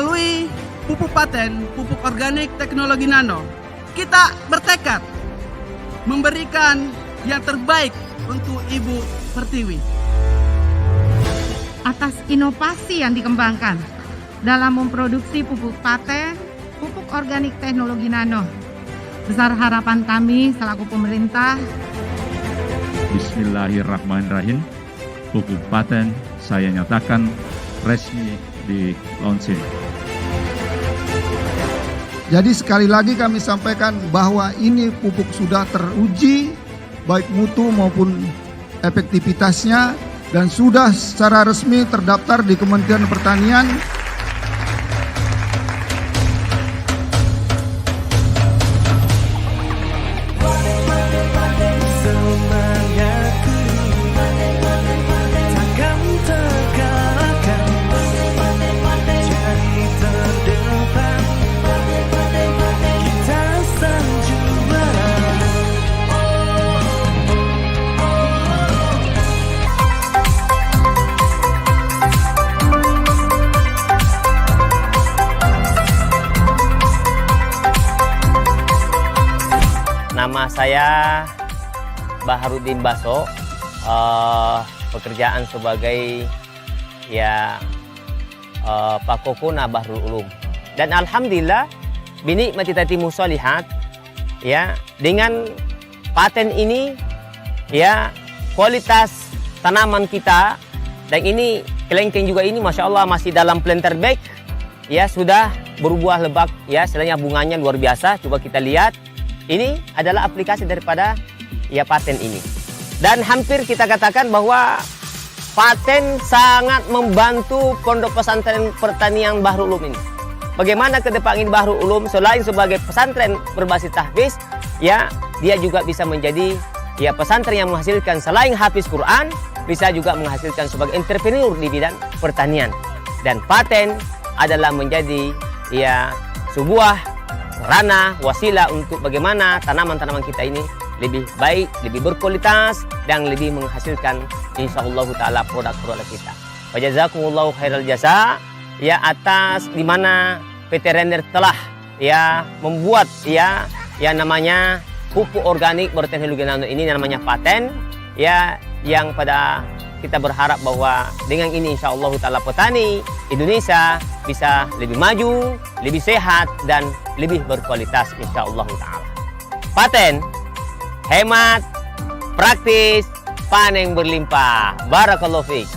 Melalui pupuk paten, pupuk organik teknologi nano, kita bertekad memberikan yang terbaik untuk Ibu Pertiwi. Atas inovasi yang dikembangkan dalam memproduksi pupuk paten, pupuk organik teknologi nano, besar harapan kami selaku pemerintah. Bismillahirrahmanirrahim. Pupuk paten saya nyatakan resmi di launching. Jadi sekali lagi kami sampaikan bahwa ini pupuk sudah teruji baik mutu maupun efektivitasnya dan sudah secara resmi terdaftar di Kementerian Pertanian. Nama saya Baharudin Baso, pekerjaan sebagai Pakokuna Bahrul Ulum. Dan alhamdulillah binikmati tatimu sholihat, dengan paten ini kualitas tanaman kita, dan ini kelengkeng juga ini masya Allah masih dalam planter bag, sudah berbuah lebat, istilahnya bunganya luar biasa. Coba kita lihat. Ini adalah aplikasi daripada paten ini. Dan hampir kita katakan bahwa paten sangat membantu Pondok Pesantren Pertanian Bahrul Ulum ini. Bagaimana ke depan ini Bahrul Ulum selain sebagai pesantren berbasis tahfiz, dia juga bisa menjadi pesantren yang menghasilkan selain hafiz Quran, bisa juga menghasilkan sebagai entrepreneur di bidang pertanian. Dan paten adalah menjadi sebuah sarana, wasilah untuk bagaimana tanaman-tanaman kita ini lebih baik, lebih berkualitas, dan lebih menghasilkan insyaallah ta'ala produk-produk kita. Wajazakumullahu khairal jasa, atas di mana PT Renner telah membuat namanya pupuk organik berteknologi nano ini, namanya paten, yang pada kita berharap bahwa dengan ini insyaallah ta'ala petani Indonesia bisa lebih maju, lebih sehat, dan lebih berkualitas insyaallah ta'ala. Paten, hemat, praktis, panen berlimpah. Barakallahu fiik.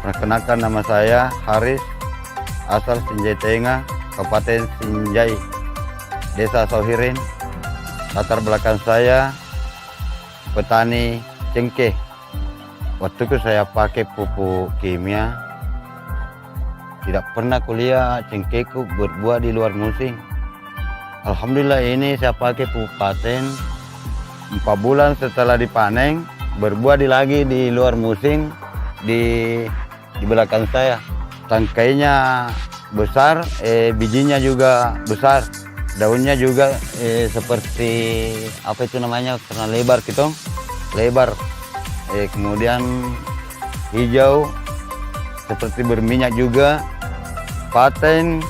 Perkenalkan, nama saya Haris, asal Sinjai Tengah, Kabupaten Sinjai, Desa Sohirin. Latar belakang saya petani cengkeh. Waktu itu saya pakai pupuk kimia. Tidak pernah kuliah cengkehku berbuah di luar musim. Alhamdulillah ini saya pakai pupuk paten. 4 bulan setelah dipanen, berbuah lagi di luar musim di belakang saya. Tangkainya besar, bijinya juga besar. Daunnya juga seperti apa itu namanya, karena lebar gitu, lebar. Kemudian hijau, seperti berminyak juga. Paten,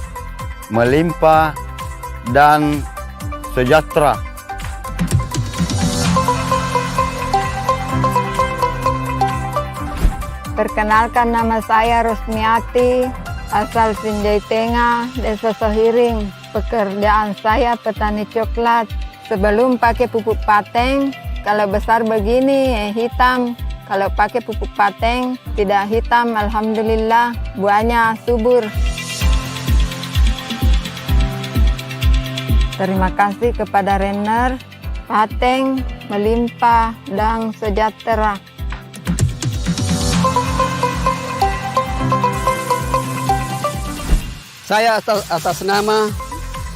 melimpah, dan sejahtera. Perkenalkan, nama saya Rosmiati, asal Sinjai Tengah, Desa Sohiring. Pekerjaan saya petani coklat. Sebelum pakai pupuk paten, kalau besar begini hitam. Kalau pakai pupuk paten tidak hitam, alhamdulillah buahnya subur. Terima kasih kepada Renner, paten, melimpah, dan sejahtera. Saya atas nama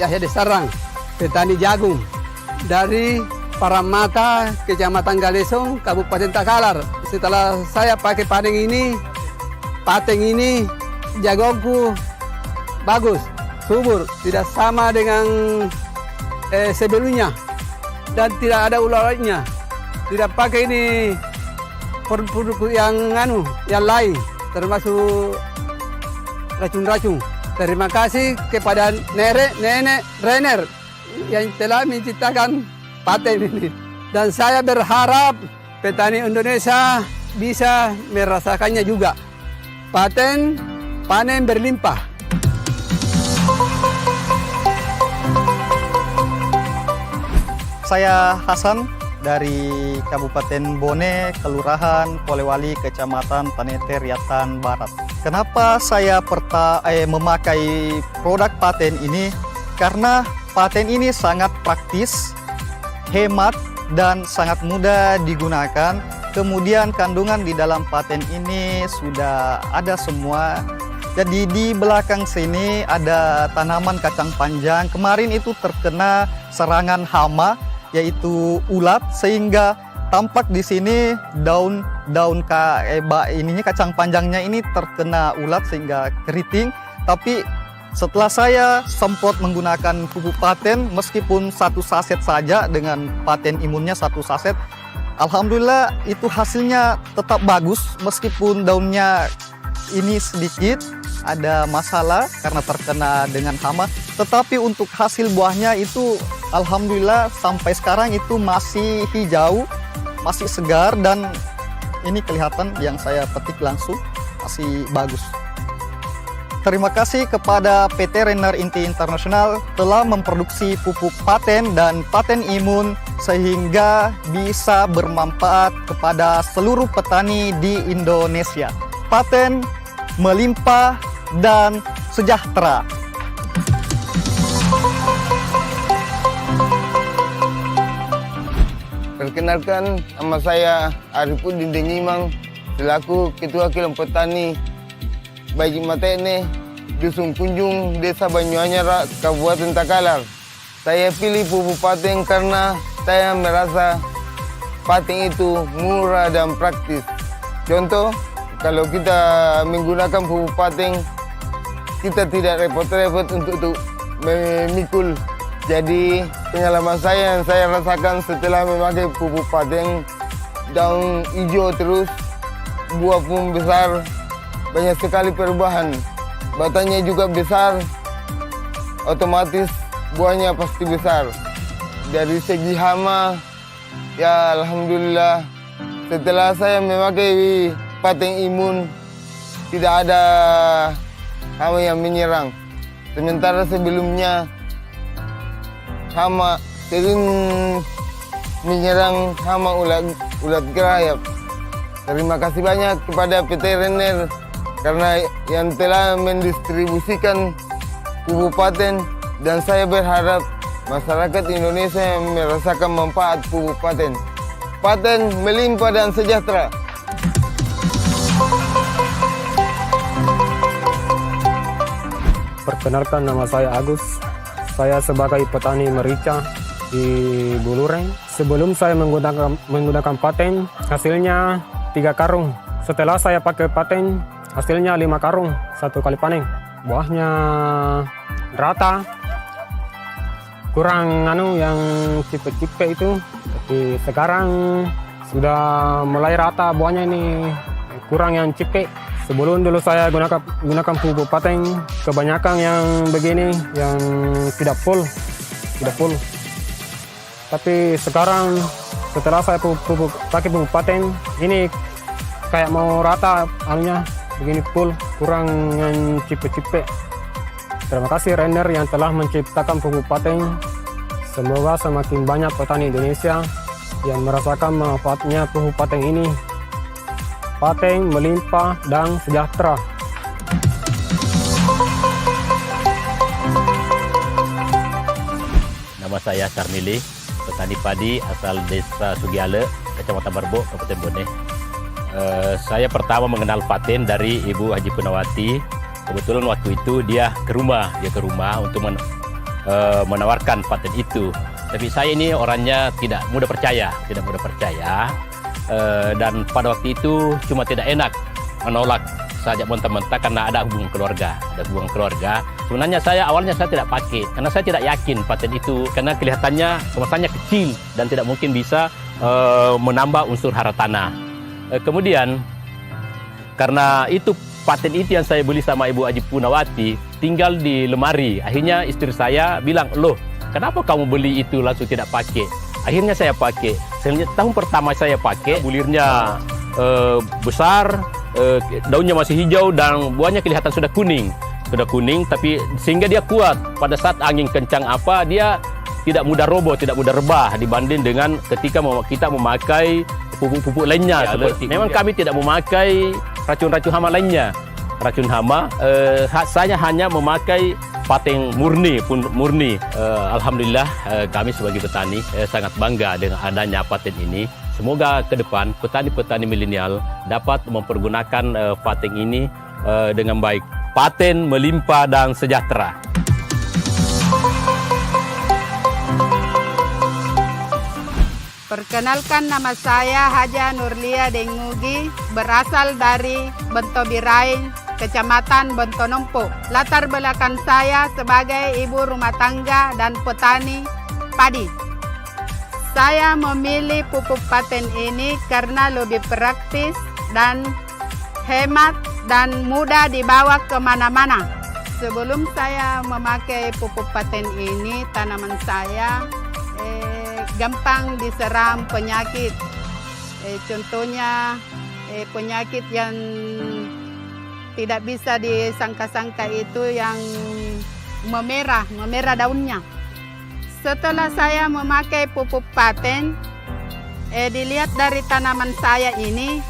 Yahya Desarang, petani jagung dari Paramata, Kecamatan Galesong, Kabupaten Takalar. Setelah saya pakai paten ini, jagungku bagus, subur, tidak sama dengan sebelumnya, dan tidak ada ularnya. Tidak pakai ini produk yang lain, termasuk racun-racun. Terima kasih kepada nenek Renner yang telah menciptakan paten ini. Dan saya berharap petani Indonesia bisa merasakannya juga. Paten panen berlimpah. Saya Hasan dari Kabupaten Bone, Kelurahan Polewali, Kecamatan Tanete, Riau Barat. Kenapa saya memakai produk paten ini? Karena paten ini sangat praktis, hemat, dan sangat mudah digunakan. Kemudian kandungan di dalam paten ini sudah ada semua. Jadi di belakang sini ada tanaman kacang panjang. Kemarin itu terkena serangan hama, yaitu ulat, sehingga tampak di sini daun kacang panjangnya ini terkena ulat sehingga keriting. Tapi setelah saya semprot menggunakan pupuk paten, meskipun 1 saset saja dengan paten imunnya 1 saset, alhamdulillah itu hasilnya tetap bagus meskipun daunnya ini sedikit ada masalah karena terkena dengan hama, tetapi untuk hasil buahnya itu alhamdulillah sampai sekarang itu masih hijau, masih segar, dan ini kelihatan yang saya petik langsung masih bagus. Terima kasih kepada PT Renner Inti Internasional telah memproduksi pupuk paten dan paten imun sehingga bisa bermanfaat kepada seluruh petani di Indonesia. Paten melimpah dan sejahtera. Perkenalkan, nama saya Arifudin Denyimang selaku Ketua Kilang Petani Baji Matene, Dusun Kunjung, Desa Banyuanyar, Kabupaten Takalar. Saya pilih pupuk paten karena saya merasa paten itu murah dan praktis. Contoh, kalau kita menggunakan pupuk paten, kita tidak repot-repot untuk memikul. Jadi pengalaman saya yang saya rasakan setelah memakai pupuk paten, daun hijau terus, buah pun besar, banyak sekali perubahan. Batangnya juga besar, otomatis buahnya pasti besar. Dari segi hama, ya alhamdulillah setelah saya memakai paten imun, tidak ada hama yang menyerang. Sementara sebelumnya hama sering menyerang hama ulat gerayap. Terima kasih banyak kepada PT Renner karena yang telah mendistribusikan pupuk paten, dan saya berharap masyarakat Indonesia yang merasakan manfaat pupuk paten. Paten melimpah dan sejahtera. Perkenalkan, nama saya Agus. Saya sebagai petani merica di Bulureng. Sebelum saya menggunakan paten, hasilnya 3 karung. Setelah saya pakai paten, hasilnya 5 karung 1 kali panen. Buahnya rata, kurang yang cipe-cipe itu. Tapi sekarang sudah mulai rata buahnya ini, kurang yang cipe. Sebelum dulu saya gunakan pupuk paten, kebanyakan yang begini yang tidak full. Tapi sekarang setelah saya pakai pupuk paten, ini kayak mau rata anunya, begini full, kurang yang cipe-cipe. Terima kasih Renner yang telah menciptakan pupuk paten. Semoga semakin banyak petani Indonesia yang merasakan manfaatnya pupuk paten ini. Paten melimpah dan sejahtera. Nama saya Sarmili, petani padi asal Desa Sugiale, Kecamatan Barbo, Kabupaten Bone. Saya pertama mengenal paten dari Ibu Haji Punawati. Kebetulan waktu itu dia ke rumah untuk menawarkan paten itu. Tapi saya ini orangnya tidak mudah percaya. Dan pada waktu itu cuma tidak enak menolak saja mentah-mentah karena ada hubungan keluarga. Sebenarnya awalnya saya tidak pakai karena saya tidak yakin paten itu, karena kelihatannya kemasannya kecil dan tidak mungkin bisa menambah unsur hara tanah. Kemudian karena itu paten itu yang saya beli sama Ibu Haji Punawati tinggal di lemari. Akhirnya istri saya bilang, loh kenapa kamu beli itu langsung tidak pakai? Akhirnya saya pakai. Tahun pertama saya pakai, bulirnya besar, daunnya masih hijau dan buahnya kelihatan sudah kuning. Tapi sehingga dia kuat. Pada saat angin kencang dia tidak mudah roboh, tidak mudah rebah dibanding dengan ketika kita memakai pupuk-pupuk lainnya. Memang kami tidak memakai racun-racun hama lainnya. Racun hama, saya hanya memakai paten murni. Alhamdulillah kami sebagai petani sangat bangga dengan adanya paten ini. Semoga ke depan petani-petani milenial dapat mempergunakan paten ini dengan baik. Paten melimpah dan sejahtera. Perkenalkan, nama saya Haja Nurlia Dengugi, berasal dari Bentobirain, Kecamatan Bentonompo. Latar belakang saya sebagai ibu rumah tangga dan petani padi. Saya memilih pupuk paten ini karena lebih praktis dan hemat dan mudah dibawa kemana-mana. Sebelum saya memakai pupuk paten ini, tanaman saya gampang diserang penyakit. Contohnya penyakit yang tidak bisa disangka-sangka itu yang memerah daunnya. Setelah saya memakai pupuk paten, dilihat dari tanaman saya ini,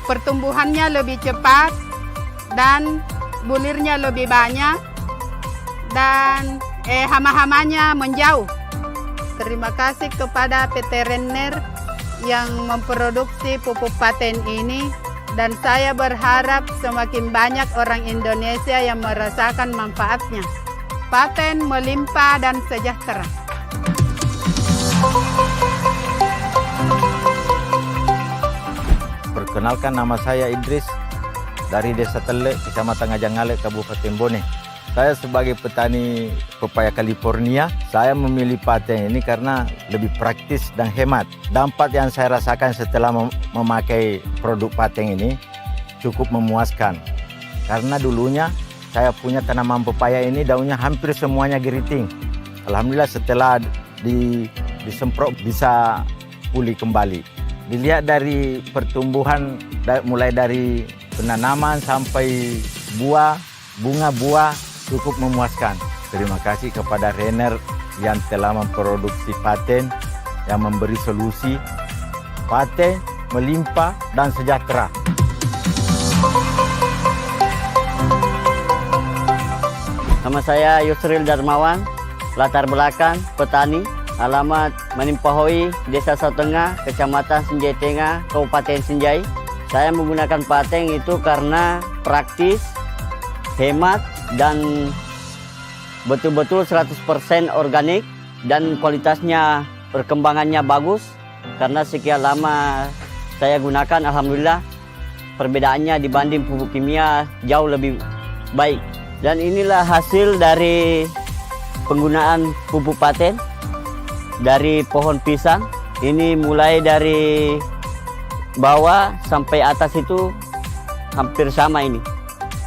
pertumbuhannya lebih cepat dan bulirnya lebih banyak dan hama-hamanya menjauh. Terima kasih kepada veteriner yang memproduksi pupuk paten ini, dan saya berharap semakin banyak orang Indonesia yang merasakan manfaatnya. Paten melimpah dan sejahtera. Perkenalkan, nama saya Idris dari Desa Telek, Kecamatan Ngajangale, Kabupaten Bone. Saya sebagai petani pepaya California, saya memilih paten ini karena lebih praktis dan hemat. Dampak yang saya rasakan setelah memakai produk paten ini cukup memuaskan. Karena dulunya saya punya tanaman pepaya ini daunnya hampir semuanya geriting. Alhamdulillah setelah disemprot bisa pulih kembali. Dilihat dari pertumbuhan mulai dari penanaman sampai bunga buah cukup memuaskan. Terima kasih kepada Renner yang telah memproduksi paten yang memberi solusi paten melimpah dan sejahtera. Nama saya Yusril Darmawan, latar belakang petani, alamat Manimpahoi, Desa Sautengah, Kecamatan Sinjai Tengah, Kabupaten Sinjai. Saya menggunakan paten itu karena praktis, hemat, dan betul-betul 100% organik dan kualitasnya perkembangannya bagus. Karena sekian lama saya gunakan, alhamdulillah perbedaannya dibanding pupuk kimia jauh lebih baik. Dan inilah hasil dari penggunaan pupuk paten dari pohon pisang. Ini mulai dari bawah sampai atas itu hampir sama ini.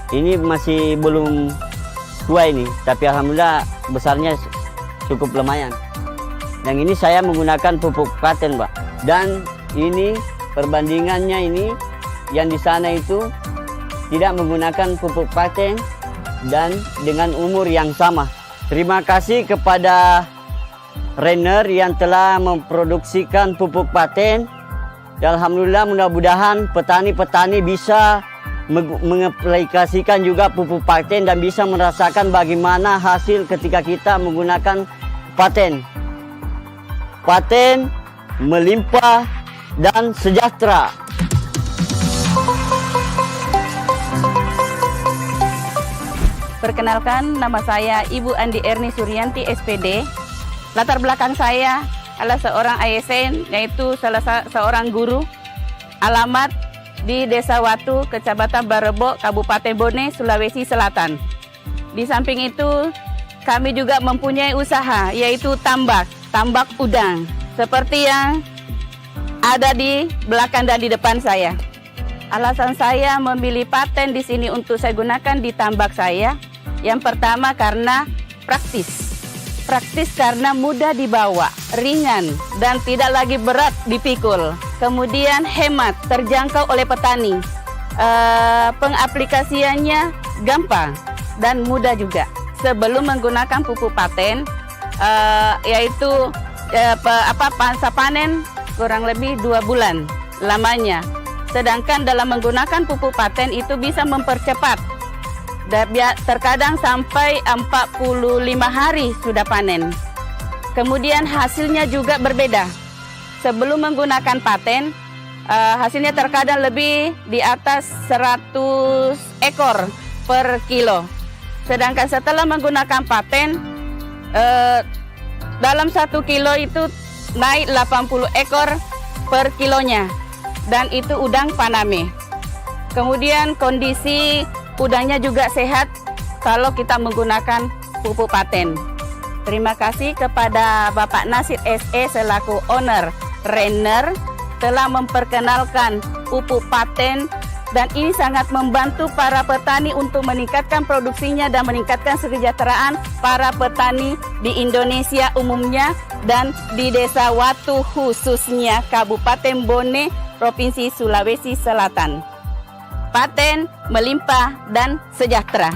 Ini masih belum tua ini, tapi alhamdulillah besarnya cukup lumayan. Yang ini saya menggunakan pupuk paten, Pak. Dan ini perbandingannya ini yang di sana itu tidak menggunakan pupuk paten dan dengan umur yang sama. Terima kasih kepada Renner yang telah memproduksikan pupuk paten. Dan alhamdulillah mudah-mudahan petani-petani bisa mengaplikasikan juga pupuk paten dan bisa merasakan bagaimana hasil ketika kita menggunakan paten. Paten melimpah dan sejahtera. Perkenalkan, nama saya Ibu Andi Erni Suryanti, SPD. Latar belakang saya adalah seorang ASN, yaitu seorang guru. Alamat di Desa Watu, Kecamatan Barebo, Kabupaten Bone, Sulawesi Selatan. Di samping itu, kami juga mempunyai usaha, yaitu tambak udang. Seperti yang ada di belakang dan di depan saya. Alasan saya memilih paten di sini untuk saya gunakan di tambak saya, yang pertama karena praktis. Praktis karena mudah dibawa, ringan, dan tidak lagi berat dipikul. Kemudian hemat, terjangkau oleh petani. Pengaplikasiannya gampang dan mudah juga. Sebelum menggunakan pupuk paten, yaitu masa panen kurang lebih 2 bulan lamanya. Sedangkan dalam menggunakan pupuk paten itu bisa mempercepat. Terkadang sampai 45 hari sudah panen. Kemudian hasilnya juga berbeda. Sebelum menggunakan paten, hasilnya terkadang lebih di atas 100 ekor per kilo. Sedangkan setelah menggunakan paten, dalam 1 kilo itu naik 80 ekor per kilonya. Dan itu udang Paname. Kemudian kondisi udangnya juga sehat kalau kita menggunakan pupuk paten. Terima kasih kepada Bapak Nasir SE selaku owner Renner telah memperkenalkan pupuk paten, dan ini sangat membantu para petani untuk meningkatkan produksinya dan meningkatkan kesejahteraan para petani di Indonesia umumnya dan di Desa Watu khususnya Kabupaten Bone, Provinsi Sulawesi Selatan. Paten melimpah dan sejahtera.